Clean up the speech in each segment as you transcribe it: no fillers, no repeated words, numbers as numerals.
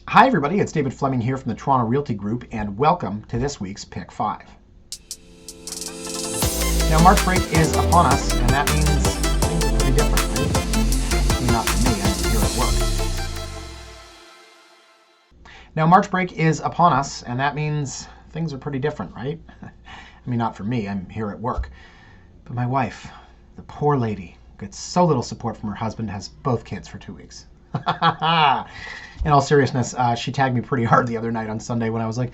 Hi everybody, it's David Fleming here from the Toronto Realty Group, and welcome to this week's Pick 5. Now, March break is upon us, and that means things are pretty different, right? I mean, not for me, I'm here at work. Now, March break is upon us, and that means things are pretty different, right? I mean, not for me, I'm here at work. But my wife, the poor lady, gets so little support from her husband, has both kids for 2 weeks. In all seriousness, she tagged me pretty hard the other night on Sunday when I was like,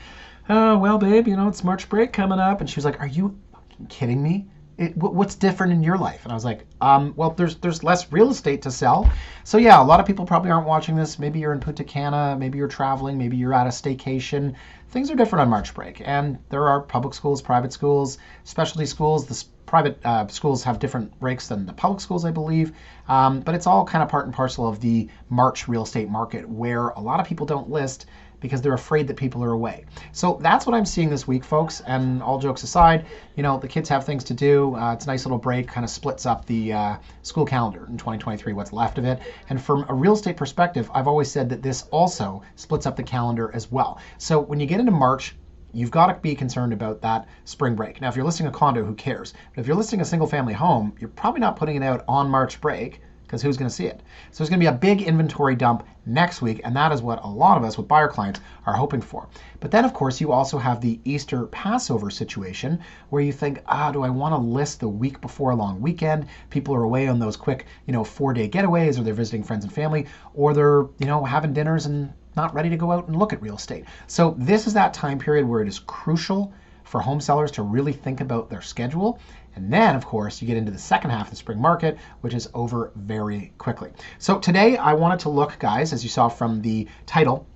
oh, well, babe, it's March break coming up. And she was like, are you fucking kidding me? What's different in your life? And I was like, well, there's less real estate to sell. So yeah, a lot of people probably aren't watching this. Maybe you're in Punta Cana, maybe you're traveling, maybe you're at a staycation. Things are different on March break. And there are public schools, private schools, specialty schools. The private schools have different breaks than the public schools, I believe. But it's all kind of part and parcel of the March real estate market, where a lot of people don't list because they're afraid that people are away. So that's what I'm seeing this week, folks. And all jokes aside, the kids have things to do. It's a nice little break, kind of splits up the school calendar in 2023, what's left of it. And from a real estate perspective, I've always said that this also splits up the calendar as well. So when you get into March, you've got to be concerned about that spring break. Now, if you're listing a condo, who cares? But if you're listing a single family home, you're probably not putting it out on March break, because who's going to see it? So there's going to be a big inventory dump next week, and that is what a lot of us with buyer clients are hoping for. But then, of course, you also have the Easter Passover situation where you think, do I want to list the week before a long weekend? People are away on those quick, 4-day getaways, or they're visiting friends and family, or they're, having dinners and not ready to go out and look at real estate. So this is that time period where it is crucial for home sellers to really think about their schedule. And then, of course, you get into the second half of the spring market, which is over very quickly. So today I wanted to look, guys, as you saw from the title,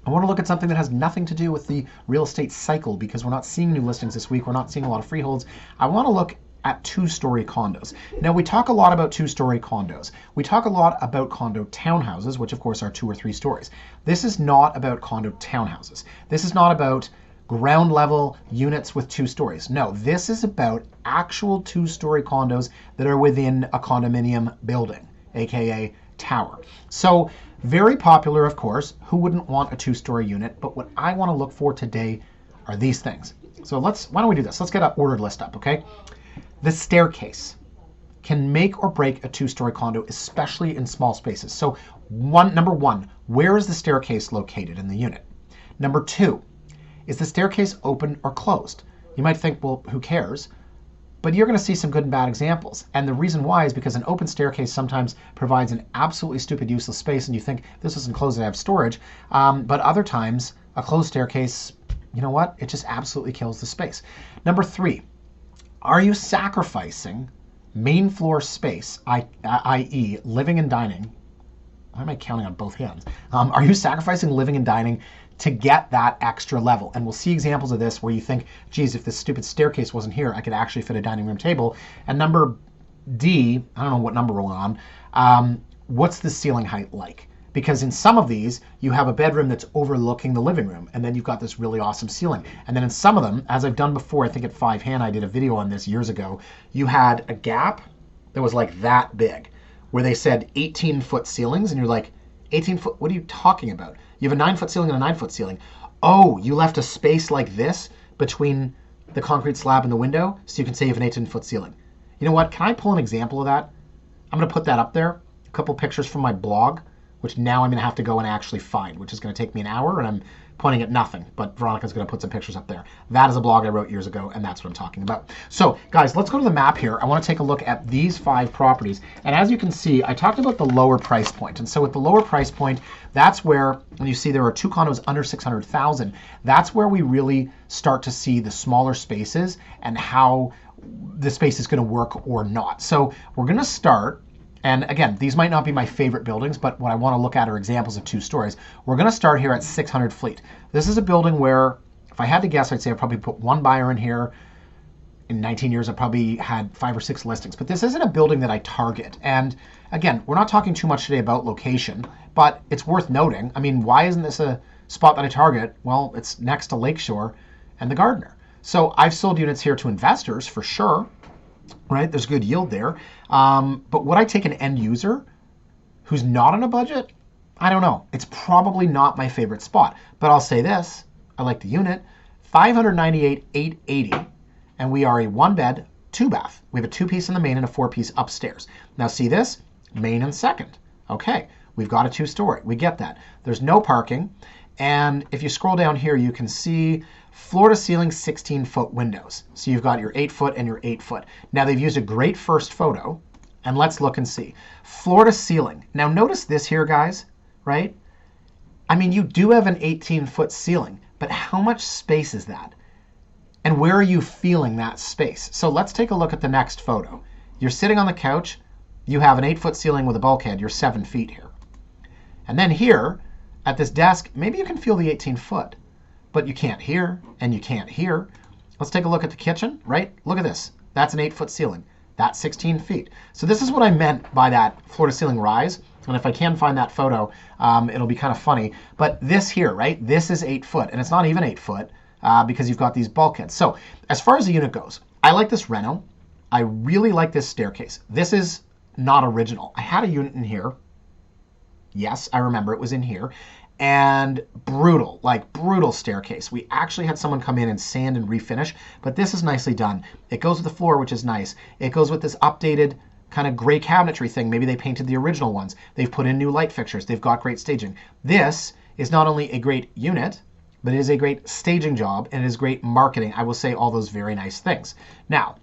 I want to look at something that has nothing to do with the real estate cycle, because we're not seeing new listings this week. We're not seeing a lot of freeholds. I want to look at two-story condos. Now, we talk a lot about two-story condos. We talk a lot about condo townhouses, which of course are 2 or 3 stories. This is not about condo townhouses. This is not about ground level units with 2 stories. No, this is about actual 2-story condos that are within a condominium building, AKA tower. So very popular, of course. Who wouldn't want a 2-story unit? But what I want to look for today are these things. So why don't we do this? Let's get an ordered list up, okay? The staircase can make or break a 2-story condo, especially in small spaces. So number one, where is the staircase located in the unit? Number 2, is the staircase open or closed? You might think, well, who cares? But you're going to see some good and bad examples. And the reason why is because an open staircase sometimes provides an absolutely stupid, useless space, and you think, this isn't closed, I have storage. But other times, a closed staircase, you know what? It just absolutely kills the space. Number 3, are you sacrificing main floor space, i.e. living and dining? Why am I counting on both hands? Are you sacrificing living and dining to get that extra level? And we'll see examples of this where you think, geez, if this stupid staircase wasn't here, I could actually fit a dining room table. And number D, I don't know what number we're on, what's the ceiling height like? Because in some of these, you have a bedroom that's overlooking the living room, and then you've got this really awesome ceiling. And then in some of them, as I've done before, I think at 5 Hand, I did a video on this years ago, you had a gap that was like that big, where they said 18-foot ceilings, and you're like, 18 foot, what are you talking about? You have a 9-foot ceiling and a 9-foot ceiling. Oh, you left a space like this between the concrete slab and the window, so you can say you have an 18-foot ceiling. You know what? Can I pull an example of that? I'm going to put that up there. A couple pictures from my blog, which now I'm going to have to go and actually find, which is going to take me an hour, and I'm pointing at nothing. But Veronica's going to put some pictures up there. That is a blog I wrote years ago, and that's what I'm talking about. So, guys, let's go to the map here. I want to take a look at these 5 properties. And as you can see, I talked about the lower price point. And so with the lower price point, that's where, when you see there are 2 condos under 600,000, that's where we really start to see the smaller spaces and how the space is going to work or not. So we're going to start. And again, these might not be my favorite buildings, but what I want to look at are examples of 2 stories. We're going to start here at 600 Fleet. This is a building where, if I had to guess, I'd say I probably put 1 buyer in here. In 19 years, I probably had 5 or 6 listings. But this isn't a building that I target. And again, we're not talking too much today about location, but it's worth noting. I mean, why isn't this a spot that I target? Well, it's next to Lakeshore and the Gardner. So I've sold units here to investors for sure. Right? There's good yield there. But would I take an end user who's not on a budget? I don't know. It's probably not my favorite spot, but I'll say this. I like the unit. 598,880, and we are a 1-bed, 2-bath. We have a 2-piece in the main and a 4-piece upstairs. Now see this? Main and second. Okay, we've got a 2-story. We get that. There's no parking, and if you scroll down here, you can see floor to ceiling 16-foot windows. So you've got your 8-foot and your 8-foot. Now they've used a great first photo, and let's look and see. Floor to ceiling. Now notice this here, guys, right? I mean, you do have an 18-foot ceiling, but how much space is that? And where are you feeling that space? So let's take a look at the next photo. You're sitting on the couch. You have an 8-foot ceiling with a bulkhead. You're 7 feet here. And then here, at this desk, maybe you can feel the 18-foot, but you can't hear, and you can't hear. Let's take a look at the kitchen, right? Look at this. That's an 8-foot ceiling. That's 16 feet. So this is what I meant by that floor-to-ceiling rise. And if I can find that photo, it'll be kind of funny. But this here, right? This is 8 foot, and it's not even 8 foot because you've got these bulkheads. So as far as the unit goes, I like this reno. I really like this staircase. This is not original. I had a unit in here. Yes, I remember it was in here. And brutal, like brutal staircase. We actually had someone come in and sand and refinish, but this is nicely done. It goes with the floor, which is nice. It goes with this updated kind of gray cabinetry thing. Maybe they painted the original ones. They've put in new light fixtures. They've got great staging. This is not only a great unit, but it is a great staging job, and it is great marketing. I will say all those very nice things. Now,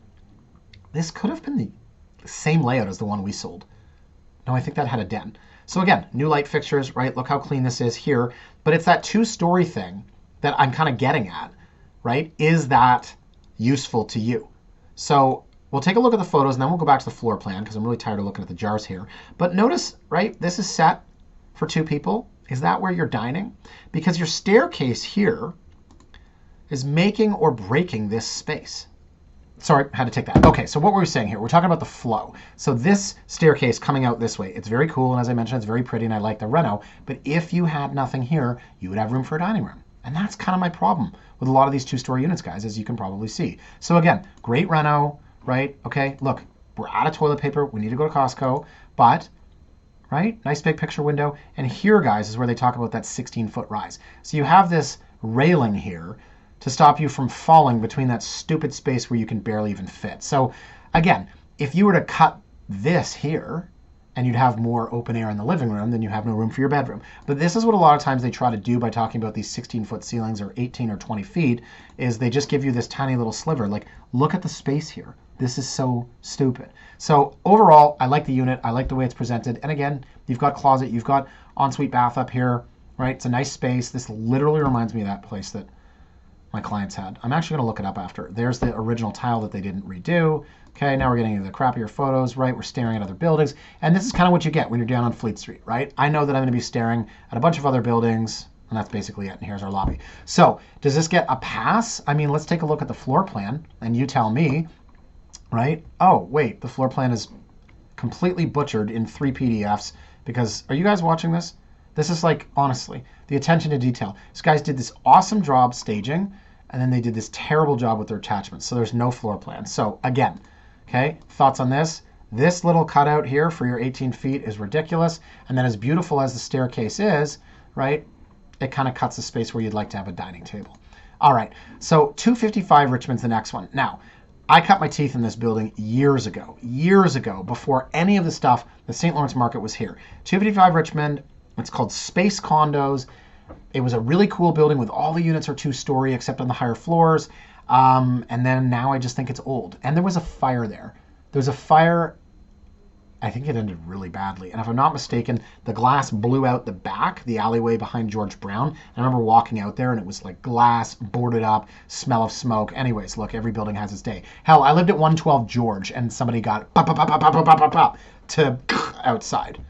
this could have been the same layout as the one we sold. No, I think that had a den. So again, new light fixtures, right? Look how clean this is here. But it's that 2-story thing that I'm kind of getting at, right? Is that useful to you? So we'll take a look at the photos, and then we'll go back to the floor plan because I'm really tired of looking at the jars here. But notice, right, this is set for 2 people. Is that where you're dining? Because your staircase here is making or breaking this space. Sorry, had to take that. Okay, so what were we saying here? We're talking about the flow. So this staircase coming out this way, it's very cool, and as I mentioned, it's very pretty, and I like the reno. But if you had nothing here, you would have room for a dining room. And that's kind of my problem with a lot of these 2-story units, guys, as you can probably see. So again, great reno, right? Okay, look, we're out of toilet paper. We need to go to Costco, but, right, nice big picture window. And here, guys, is where they talk about that 16-foot rise. So you have this railing here to stop you from falling between that stupid space where you can barely even fit. So again, if you were to cut this here, and you'd have more open air in the living room, then you have no room for your bedroom. But this is what a lot of times they try to do by talking about these 16-foot ceilings or 18 or 20 feet, is they just give you this tiny little sliver. Like, look at the space here. This is so stupid. So overall, I like the unit. I like the way it's presented. And again, you've got closet, you've got ensuite bath up here, right? It's a nice space. This literally reminds me of that place that my clients had. I'm actually going to look it up after. There's the original tile that they didn't redo. Okay, now we're getting into the crappier photos, right? We're staring at other buildings. And this is kind of what you get when you're down on Fleet Street, right? I know that I'm going to be staring at a bunch of other buildings, and that's basically it. And here's our lobby. So does this get a pass? I mean, let's take a look at the floor plan, and you tell me, right? Oh, wait, the floor plan is completely butchered in 3 PDFs because, are you guys watching this? This is like, honestly, the attention to detail. These guys did this awesome job staging, and then they did this terrible job with their attachments. So there's no floor plan. So again, okay, thoughts on this? This little cutout here for your 18 feet is ridiculous. And then as beautiful as the staircase is, right, it kind of cuts the space where you'd like to have a dining table. All right, so 255 Richmond's the next one. Now, I cut my teeth in this building years ago, before any of the stuff, the St. Lawrence Market was here. 255 Richmond, it's called Space Condos. It was a really cool building with all the units are 2-story except on the higher floors. And then now I just think it's old. And there was a fire there. There was a fire, I think it ended really badly. And if I'm not mistaken, the glass blew out the back, the alleyway behind George Brown. And I remember walking out there and it was like glass, boarded up, smell of smoke. Anyways, look, every building has its day. Hell, I lived at 112 George and somebody got pop, pop, pop, pop, pop, pop, pop, pop, to outside.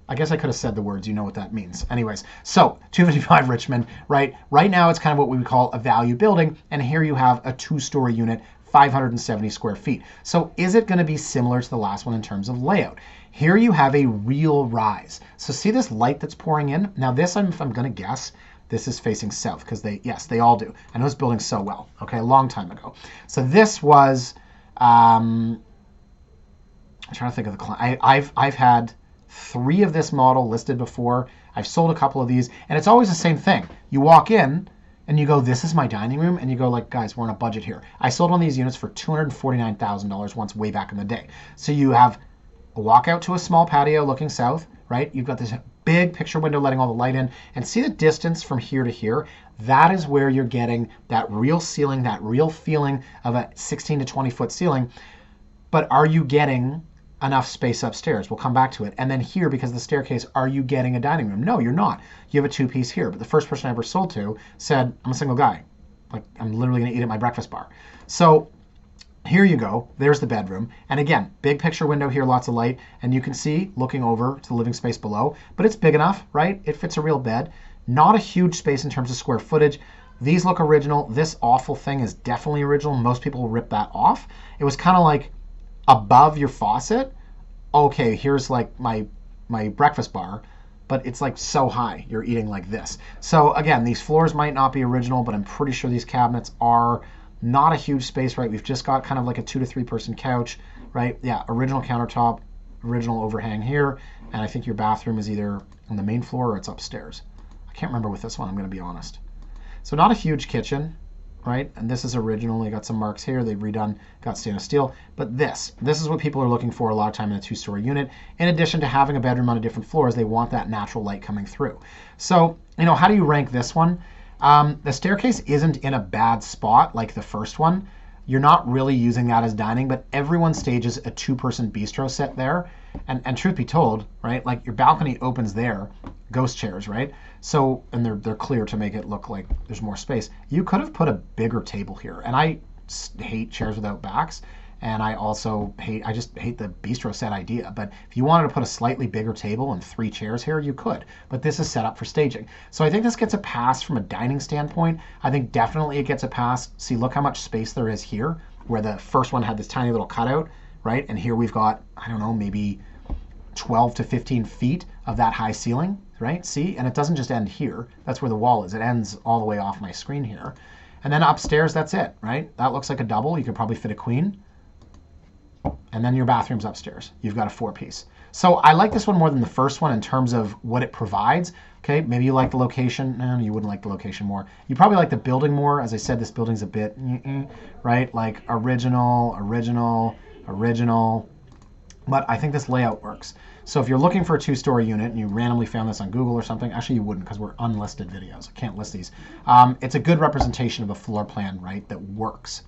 I guess I could have said the words. You know what that means. Anyways, so 255 Richmond, right? Right now, it's kind of what we would call a value building. And here you have a 2-story unit, 570 square feet. So is it going to be similar to the last one in terms of layout? Here you have a real rise. So see this light that's pouring in? Now this, if I'm going to guess, this is facing south because they all do. I know this building so well, okay, a long time ago. So this was, I'm trying to think of the client. I've had 3 of this model listed before. I've sold a couple of these, and it's always the same thing. You walk in, and you go, this is my dining room, and you go like, guys, we're on a budget here. I sold one of these units for $249,000 once way back in the day. So you have a walkout to a small patio looking south, right? You've got this big picture window letting all the light in, and see the distance from here to here? That is where you're getting that real ceiling, that real feeling of a 16 to 20 foot ceiling. But are you getting enough space upstairs? We'll come back to it. And then here, because of the staircase, are you getting a dining room? No, you're not. You have a two-piece here. But the first person I ever sold to said, I'm a single guy. Like, I'm literally going to eat at my breakfast bar. So here you go. There's the bedroom. And again, big picture window here, lots of light. And you can see looking over to the living space below. But it's big enough, right? It fits a real bed. Not a huge space in terms of square footage. These look original. This awful thing is definitely original. Most people will rip that off. It was kind of like above your faucet. Okay, here's like my breakfast bar, but it's like so high you're eating like this. So again, these floors might not be original, but I'm pretty sure these cabinets are. Not a huge space, right? We've just got kind of like a 2 to 3 person couch, right? Yeah, original countertop, original overhang here, and I think your bathroom is either on the main floor or it's upstairs. I can't remember with this one, I'm going to be honest. So not a huge kitchen, right? And this is original. You got some marks here. They've redone, got stainless steel. But this is what people are looking for a lot of time in a 2-story unit. In addition to having a bedroom on a different floors, they want that natural light coming through. So, how do you rank this one? The staircase isn't in a bad spot like the first one. You're not really using that as dining, but everyone stages a 2-person bistro set there. And truth be told, right, like your balcony opens there, ghost chairs, right? So, and they're clear to make it look like there's more space. You could have put a bigger table here. And I hate chairs without backs. And I just hate the bistro set idea. But if you wanted to put a slightly bigger table and 3 chairs here, you could. But this is set up for staging. So I think this gets a pass from a dining standpoint. I think definitely it gets a pass. See, look how much space there is here, where the first one had this tiny little cutout, right? And here we've got, I don't know, maybe 12 to 15 feet of that high ceiling, right? See, and it doesn't just end here. That's where the wall is. It ends all the way off my screen here. And then upstairs, that's it, right? That looks like a double. You could probably fit a queen. And then your bathroom's upstairs. You've got a 4-piece. So I like this one more than the first one in terms of what it provides. Okay, maybe you like the location. No, you wouldn't like the location more. You probably like the building more. As I said, this building's a bit, right? Like original. But I think this layout works. So if you're looking for a 2-story unit and you randomly found this on Google or something, actually you wouldn't because we're unlisted videos. I can't list these. It's a good representation of a floor plan, right, that works.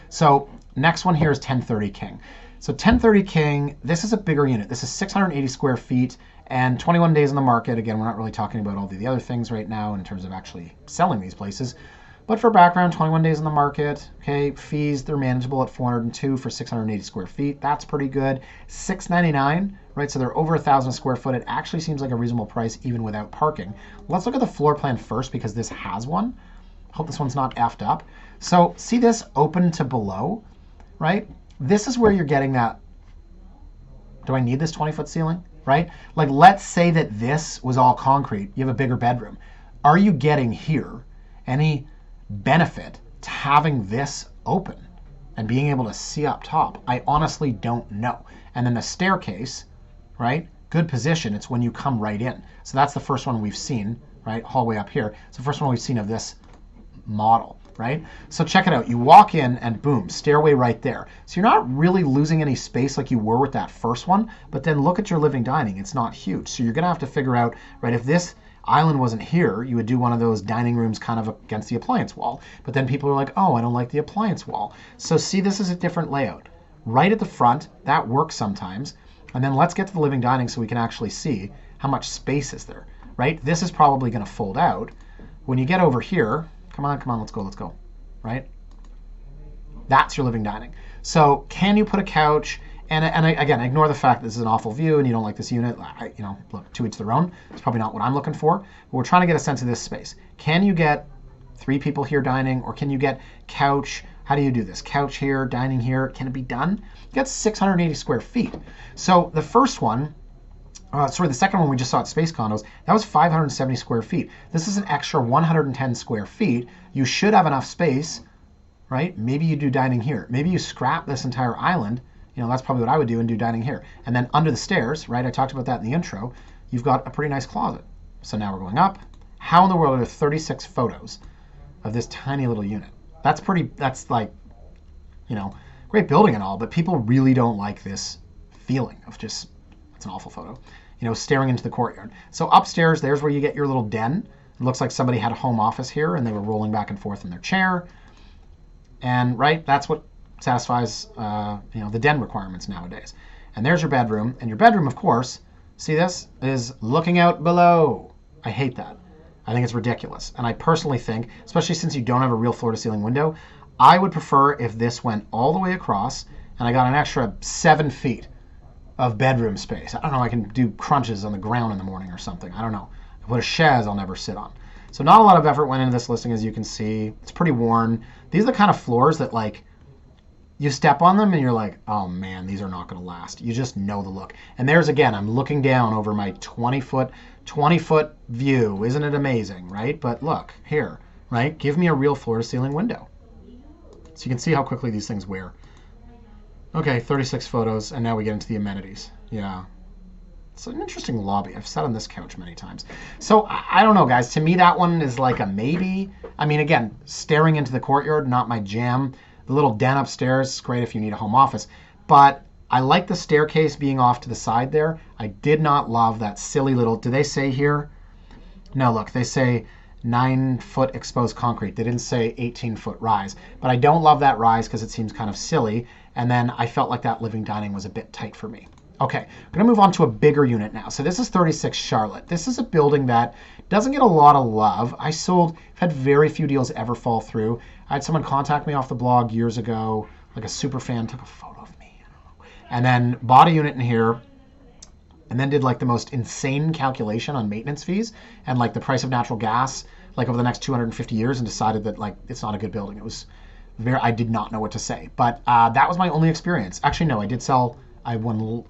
So next one here is 1030 King. So 1030 King, this is a bigger unit. This is 680 square feet and 21 days on the market. Again, we're not really talking about all the other things right now in terms of actually selling these places. But for background, 21 days on the market. Okay, fees, they're manageable at $402 for 680 square feet. That's pretty good. $699, right? So they're over 1,000 square foot. It actually seems like a reasonable price even without parking. Let's look at the floor plan first because this has one. Hope this one's not effed up. So see this open to below, right? This is where you're getting that, do I need this 20-foot ceiling, right? Like let's say that this was all concrete. You have a bigger bedroom. Are you getting here any benefit to having this open and being able to see up top? I honestly don't know. And then the staircase, right? Good position. It's when you come right in. So that's the first one we've seen, right? Hallway up here. It's the first one we've seen of this model, right? So check it out. You walk in and boom, stairway right there. So you're not really losing any space like you were with that first one, but then look at your living dining. It's not huge. So you're going to have to figure out, right, if this island wasn't here, you would do one of those dining rooms kind of against the appliance wall. But then people are like, oh, I don't like the appliance wall. So see, this is a different layout. Right at the front, that works sometimes. And then let's get to the living dining so we can actually see how much space is there, right? This is probably going to fold out. When you get over here, come on, let's go, right? That's your living dining. So can you put a couch? And again, ignore the fact that this is an awful view and you don't like this unit. Look, to each their own. It's probably not what I'm looking for. But we're trying to get a sense of this space. Can you get 3 people here dining, or can you get couch? How do you do this? Couch here, dining here. Can it be done? You got 680 square feet. So the first one, the second one we just saw at Space Condos, that was 570 square feet. This is an extra 110 square feet. You should have enough space, right? Maybe you do dining here. Maybe you scrap this entire island. That's probably what I would do and do dining here. And then under the stairs, right? I talked about that in the intro. You've got a pretty nice closet. So now we're going up. How in the world are there 36 photos of this tiny little unit? That's like, great building and all, but people really don't like this feeling of just, it's an awful photo, staring into the courtyard. So upstairs, there's where you get your little den. It looks like somebody had a home office here and they were rolling back and forth in their chair. And that's what satisfies, the den requirements nowadays. And there's your bedroom. And your bedroom, of course, see this, is looking out below. I hate that. I think it's ridiculous. And I personally think, especially since you don't have a real floor-to-ceiling window, I would prefer if this went all the way across and I got an extra 7 feet of bedroom space. I don't know, I can do crunches on the ground in the morning or something. I don't know. I put a chaise I'll never sit on. So not a lot of effort went into this listing, as you can see. It's pretty worn. These are the kind of floors that, like, you step on them and you're like, oh man, these are not going to last. You just know the look. And there's, again, I'm looking down over my 20-foot view. Isn't it amazing, right? But look, here, right? Give me a real floor-to-ceiling window. So you can see how quickly these things wear. Okay, 36 photos, and now we get into the amenities. Yeah. It's an interesting lobby. I've sat on this couch many times. So, I don't know, guys. To me, that one is like a maybe. I mean, again, staring into the courtyard, not my jam. The little den upstairs is great if you need a home office. But I like the staircase being off to the side there. I did not love that silly little, do they say here? No, look, they say 9-foot exposed concrete. They didn't say 18-foot rise. But I don't love that rise because it seems kind of silly. And then I felt like that living dining was a bit tight for me. Okay, I'm going to move on to a bigger unit now. So this is 36 Charlotte. This is a building that doesn't get a lot of love. I've had very few deals ever fall through. I had someone contact me off the blog years ago, like a super fan, took a photo of me, I don't know, and then bought a unit in here, and then did like the most insane calculation on maintenance fees and like the price of natural gas, like over the next 250 years, and decided that like it's not a good building. It was I did not know what to say. But that was my only experience. Actually, no, I won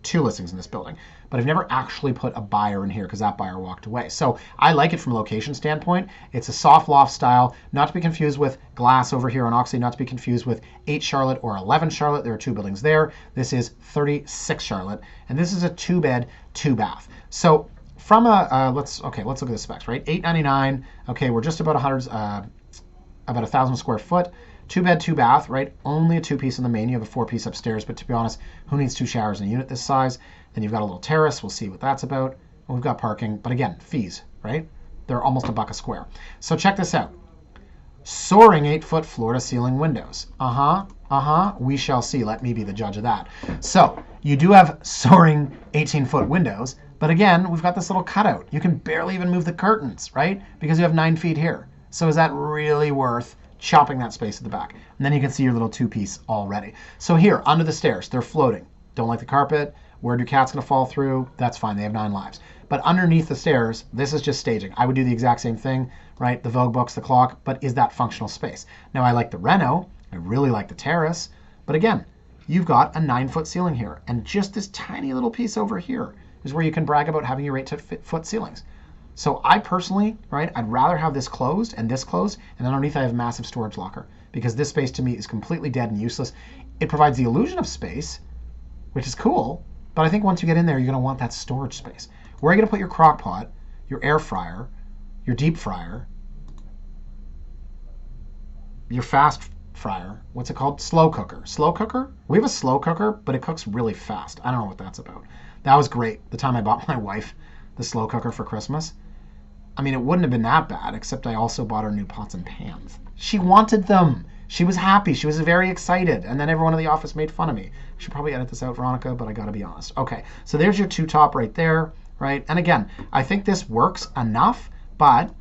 2 listings in this building, but I've never actually put a buyer in here because that buyer walked away. So I like it from a location standpoint. It's a soft loft style, not to be confused with Glass over here on Oxley, not to be confused with 8 Charlotte or 11 Charlotte. There are 2 buildings there. This is 36 Charlotte, and this is a 2-bed, 2-bath. So from a, let's look at the specs, right? $899. Okay, we're just about 1,000 square foot. 2-bed, 2-bath, right? Only a 2-piece in the main. You have a 4-piece upstairs, but to be honest, who needs 2 showers in a unit this size? Then you've got a little terrace. We'll see what that's about. And we've got parking, but again, fees, right? They're almost $1 a square. So check this out. Soaring 8-foot floor-to-ceiling windows. We shall see. Let me be the judge of that. So you do have soaring 18-foot windows, but again, we've got this little cutout. You can barely even move the curtains, right? Because you have 9 feet here. So is that really worth chopping that space at the back? And then you can see your little 2-piece already. So here, under the stairs, they're floating. Don't like the carpet. Where your cat's going to fall through? That's fine. They have 9 lives. But underneath the stairs, this is just staging. I would do the exact same thing, right? The Vogue books, the clock, but is that functional space? Now, I like the reno. I really like the terrace. But again, you've got a 9-foot ceiling here. And just this tiny little piece over here is where you can brag about having your 8-foot ceilings. So I personally, right, I'd rather have this closed, and then underneath I have a massive storage locker, because this space to me is completely dead and useless. It provides the illusion of space, which is cool, but I think once you get in there, you're going to want that storage space. Where are you going to put your crock pot, your air fryer, your deep fryer, your fast fryer, what's it called? Slow cooker. Slow cooker? We have a slow cooker, but it cooks really fast. I don't know what that's about. That was great the time I bought my wife the slow cooker for Christmas. I mean, it wouldn't have been that bad, except I also bought her new pots and pans. She wanted them. She was happy. She was very excited. And then everyone in the office made fun of me. I should probably edit this out, Veronica, but I got to be honest. Okay, so there's your 2-top right there, right? And again, I think this works enough, but,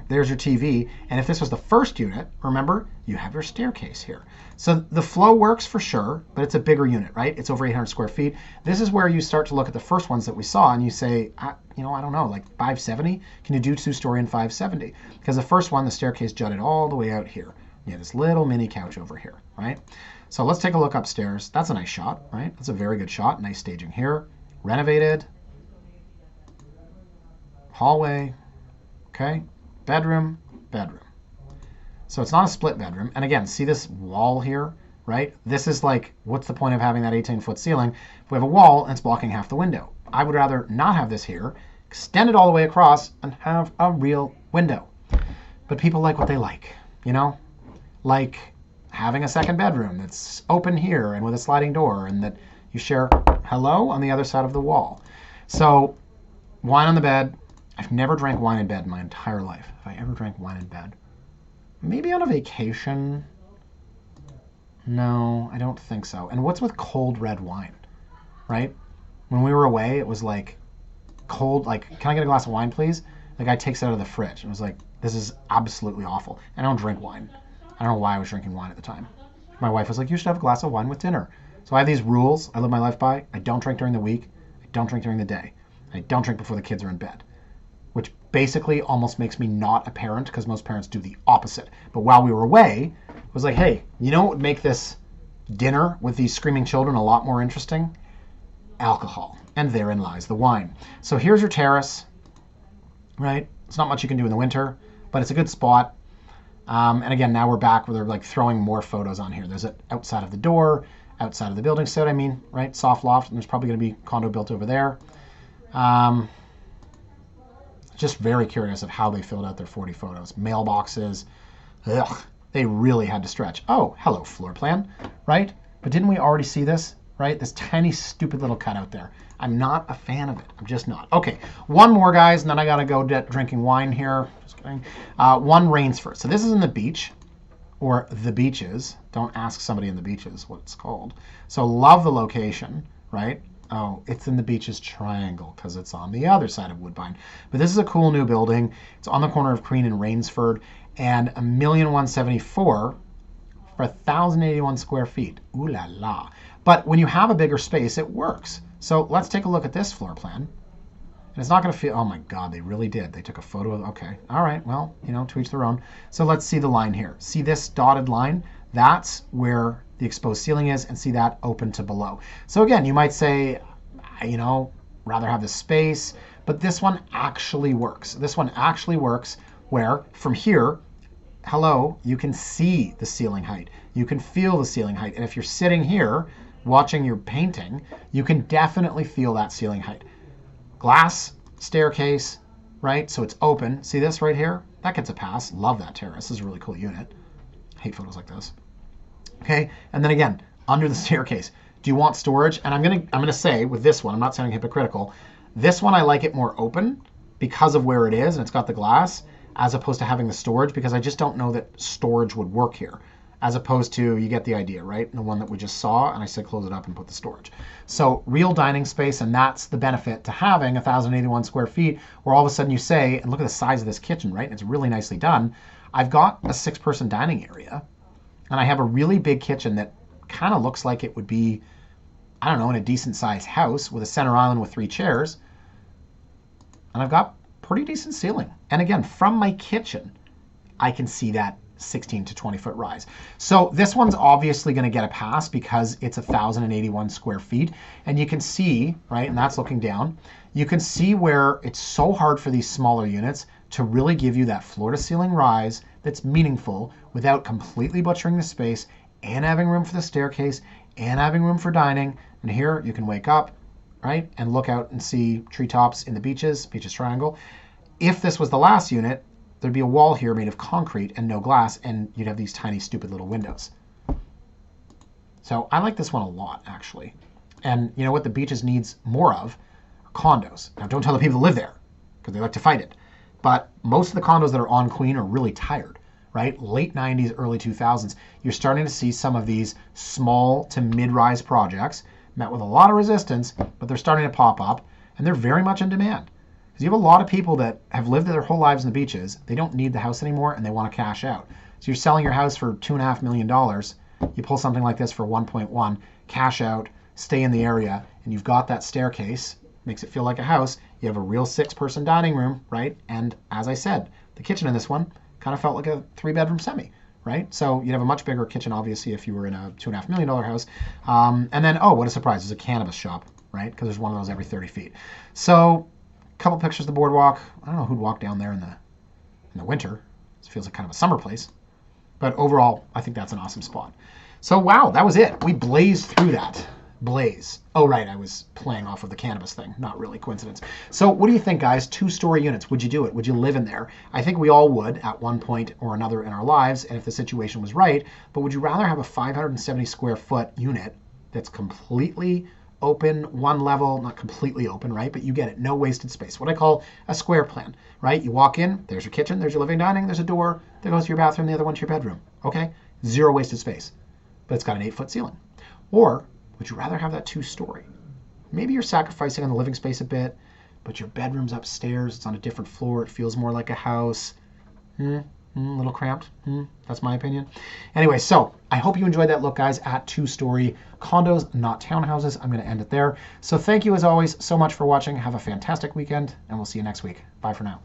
there's your TV. And if this was the first unit, remember, you have your staircase here. So the flow works for sure, but it's a bigger unit, right? It's over 800 square feet. This is where you start to look at the first ones that we saw, and you say, I don't know, like 570? Can you do 2-story in 570? Because the first one, the staircase jutted all the way out here. You have this little mini couch over here, right? So let's take a look upstairs. That's a nice shot, right? That's a very good shot. Nice staging here. Renovated. Hallway. Okay. Bedroom. Bedroom. So it's not a split bedroom. And again, see this wall here, right? This is like, what's the point of having that 18-foot ceiling if we have a wall and it's blocking half the window? I would rather not have this here, extend it all the way across, and have a real window. But people like what they like, you know? Like having a second bedroom that's open here and with a sliding door and that you share hello on the other side of the wall. So wine on the bed. I've never drank wine in bed in my entire life. Have I ever drank wine in bed? Maybe on a vacation. No, I don't think so. And what's with cold red wine, right? When we were away, it was like cold, like, can I get a glass of wine, please? The guy takes it out of the fridge and was like, this is absolutely awful. I don't drink wine. I don't know why I was drinking wine at the time. My wife was like, you should have a glass of wine with dinner. So I have these rules I live my life by. I don't drink during the week. I don't drink during the day. I don't drink before the kids are in bed, which basically almost makes me not a parent because most parents do the opposite. But while we were away, it was like, hey, you know what would make this dinner with these screaming children a lot more interesting? Alcohol. And therein lies the wine. So here's your terrace, right? It's not much you can do in the winter, but it's a good spot. And again, now we're back where they're like throwing more photos on here. There's it outside of the door, outside of the building set, I mean, right? Soft loft, and there's probably going to be condo built over there. Just very curious of how they filled out their 40 photos. Mailboxes, ugh, they really had to stretch. Oh, hello, floor plan, right? But didn't we already see this, right? This tiny, stupid little cutout there. I'm not a fan of it. I'm just not. Okay, one more, guys, and then I got to go drinking wine here. Just kidding. One Rainsford. So this is in the beach, or the beaches. Don't ask somebody in the beaches what it's called. So love the location, right? Oh, it's in the beaches triangle because it's on the other side of Woodbine. But this is a cool new building. It's on the corner of Queen and Rainsford, and $1,174,000 for 1,081 square feet. Ooh la la. But when you have a bigger space, it works. So let's take a look at this floor plan. And it's not going to feel, oh my God, they really did. They took a photo of, okay, all right, well, you know, to each their own. So let's see the line here. See this dotted line? That's where the exposed ceiling is, and see that open to below. So again, you might say, you know, rather have this space, but this one actually works. This one actually works where from here, hello, you can see the ceiling height. You can feel the ceiling height. And if you're sitting here watching your painting, you can definitely feel that ceiling height. Glass staircase, right? So it's open. See this right here? That gets a pass. Love that terrace. This is a really cool unit. I hate photos like this. Okay, and then again, under the staircase, do you want storage? And I'm gonna say with this one, I'm not sounding hypocritical, this one I like it more open because of where it is and it's got the glass, as opposed to having the storage, because I just don't know that storage would work here. As opposed to, you get the idea, right? The one that we just saw, and I said close it up and put the storage. So real dining space, and that's the benefit to having 1,081 square feet, where all of a sudden you say, and look at the size of this kitchen, right? It's really nicely done. I've got a 6-person dining area, and I have a really big kitchen that kind of looks like it would be, I don't know, in a decent sized house with a center island with 3 chairs. And I've got pretty decent ceiling. And again, from my kitchen, I can see that 16 to 20 foot rise. So this one's obviously going to get a pass because it's 1,081 square feet. And you can see, right, and that's looking down, you can see where it's so hard for these smaller units to really give you that floor to ceiling rise that's meaningful without completely butchering the space and having room for the staircase and having room for dining. And here you can wake up, right, and look out and see treetops in the beaches triangle. If this was the last unit, there'd be a wall here made of concrete and no glass, and you'd have these tiny, stupid little windows. So I like this one a lot, actually. And you know what the beaches needs more of? Condos. Now, don't tell the people that live there, because they like to fight it. But most of the condos that are on Queen are really tired, right? Late 90s, early 2000s, you're starting to see some of these small to mid-rise projects met with a lot of resistance, but they're starting to pop up, and they're very much in demand. Because you have a lot of people that have lived their whole lives in the beaches, they don't need the house anymore, and they want to cash out. So you're selling your house for $2.5 million, you pull something like this for 1.1, cash out, stay in the area, and you've got that staircase, makes it feel like a house. You have a real 6-person dining room, right? And as I said, the kitchen in this one kind of felt like a 3-bedroom semi, right? So you'd have a much bigger kitchen, obviously, if you were in a $2.5 million house. And then, oh, what a surprise, there's a cannabis shop, right? Because there's one of those every 30 feet. So a couple pictures of the boardwalk. I don't know who'd walk down there in the winter. It feels like kind of a summer place. But overall, I think that's an awesome spot. So wow, that was it. We blazed through that. blaze. Oh, right, I was playing off of the cannabis thing. Not really coincidence. So what do you think, guys? 2-story units. Would you do it? Would you live in there? I think we all would at one point or another in our lives, and if the situation was right. But would you rather have a 570 square foot unit that's completely open, one level, not completely open, right? But you get it. No wasted space. What I call a square plan, right? You walk in, there's your kitchen, there's your living dining, there's a door, there goes your bathroom, the other one's your bedroom. Okay? Zero wasted space. But it's got an 8-foot ceiling. Or would you rather have that 2-story? Maybe you're sacrificing on the living space a bit, but your bedroom's upstairs, it's on a different floor, it feels more like a house. A little cramped. That's my opinion. Anyway, so I hope you enjoyed that look, guys, at 2-story condos, not townhouses. I'm going to end it there. So thank you, as always, so much for watching. Have a fantastic weekend, and we'll see you next week. Bye for now.